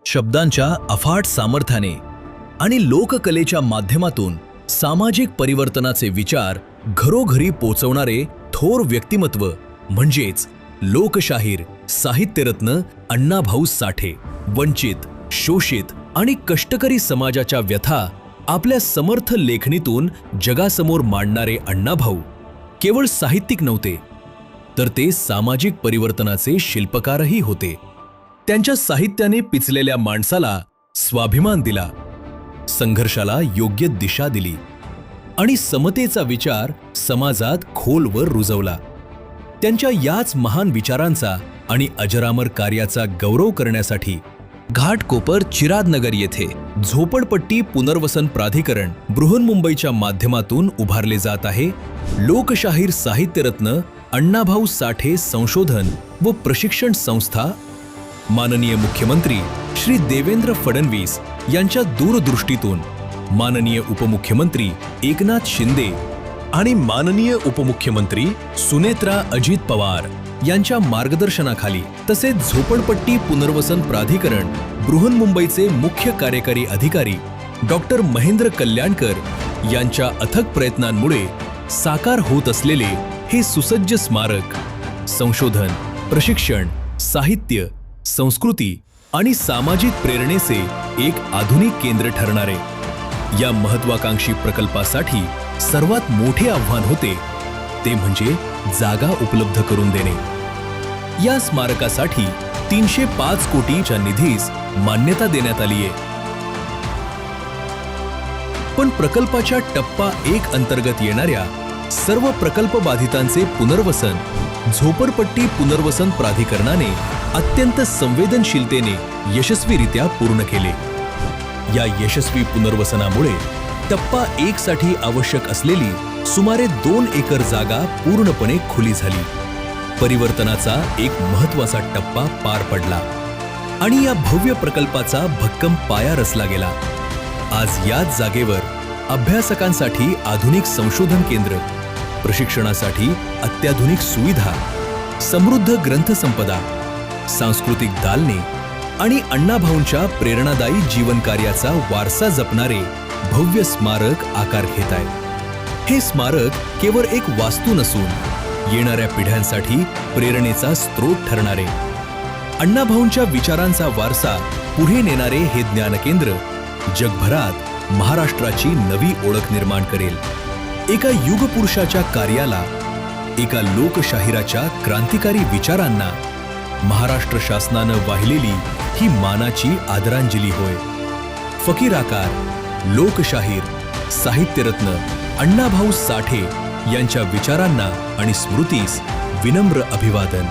शब्दांच्या अफाट सामर्थ्याने आणि लोककलेच्या माध्यमातून सामाजिक परिवर्तनाचे विचार घरोघरी पोचवणारे थोर व्यक्तिमत्व म्हणजेच लोकशाहीर साहित्यरत्न अण्णाभाऊ साठे। वंचित, शोषित आणि कष्टकरी समाजाच्या व्यथा आपल्या समर्थ लेखणीतून जगासमोर मांडणारे अण्णाभाऊ केवळ साहित्यिक नव्हते, तर ते सामाजिक परिवर्तनाचे शिल्पकारही होते। त्यांच्या साहित्याने पिचलेल्या माणसाला स्वाभिमान दिला, संघर्षाला योग्य दिशा दिली आणि समतेचा विचार समाजात खोलवर रुजवला। त्यांच्या याच महान विचारांचा आणि अजरामर कार्याचा गौरव करण्यासाठी घाटकोपर चिरादनगर येथे झोपडपट्टी पुनर्वसन प्राधिकरण बृहन्मुंबईच्या माध्यमातून उभारले जात आहे लोकशाहीर साहित्यरत्न अण्णाभाऊ साठे संशोधन व प्रशिक्षण संस्था। माननीय मुख्यमंत्री श्री देवेंद्र फडणवीस यांच्या दूरदृष्टीतून माननीय उपमुख्यमंत्री एकनाथ शिंदे आणि माननीय उपमुख्यमंत्री सुनेत्रा अजित पवार यांच्या मार्गदर्शनाखाली तसेच झोपडपट्टी पुनर्वसन प्राधिकरण बृहन्मुंबईचे मुख्य कार्यकारी अधिकारी डॉक्टर महेंद्र कल्याणकर यांच्या अथक प्रयत्नांमुळे साकार होत असलेले हे सुसज्ज स्मारक संशोधन, प्रशिक्षण, साहित्य, संस्कृती आणि सामाजिक प्रेरणेचे एक आधुनिक केंद्र ठरणारे या महत्त्वाकांक्षी प्रकल्पासाठी सर्वात मोठे आव्हान होते ते म्हणजे जागा उपलब्ध करून देणे। या स्मारकासाठी 305 कोटीच्या निधीस मान्यता देण्यात आली आहे। पण प्रकल्पाच्या टप्पा 1 अंतर्गत येणाऱ्या सर्व प्रकल्प बाधितांचे पुनर्वसन झोपडपट्टी पुनर्वसन प्राधिकरणाने अत्यंत संवेदनशीलतेने यशस्वीरित्या पूर्ण केले। या यशस्वी पुनर्वसनामुळे टप्पा 1 साठी आवश्यक असलेली सुमारे 2 एकर जागा पूर्णपणे खुली झाली। परिवर्तनाचा एक महत्त्वाचा टप्पा पार पडला आणि या भव्य प्रकल्पाचा भक्कम पाया रचला गेला। आज याच जागेवर अभ्यासकांसाठी आधुनिक संशोधन केंद्र, प्रशिक्षणासाठी अत्याधुनिक सुविधा, समृद्ध ग्रंथसंपदा, सांस्कृतिक दालने आणि अण्णाभाऊंच्या प्रेरणादायी जीवनकार्याचा वारसा जपणारे भव्य स्मारक आकार घेत आहे। हे स्मारक केवळ एक वास्तू नसून येणाऱ्या पिढ्यांसाठी प्रेरणेचा स्रोत ठरणारे अण्णाभाऊंच्या विचारांचा वारसा पुढे नेणारे हे ज्ञानकेंद्र जगभरात महाराष्ट्राची नवी ओळख निर्माण करेल। एका युगपुरुषाच्या कार्याला, एका लोकशाहिराच्या क्रांतिकारी विचारांना महाराष्ट्र शासनानं वाहिलेली ही मानाची आदरांजली होय। फकीराकार, लोकशाहीर, साहित्यरत्न अण्णाभाऊ साठे यांच्या विचारांना आणि स्मृतीस विनम्र अभिवादन।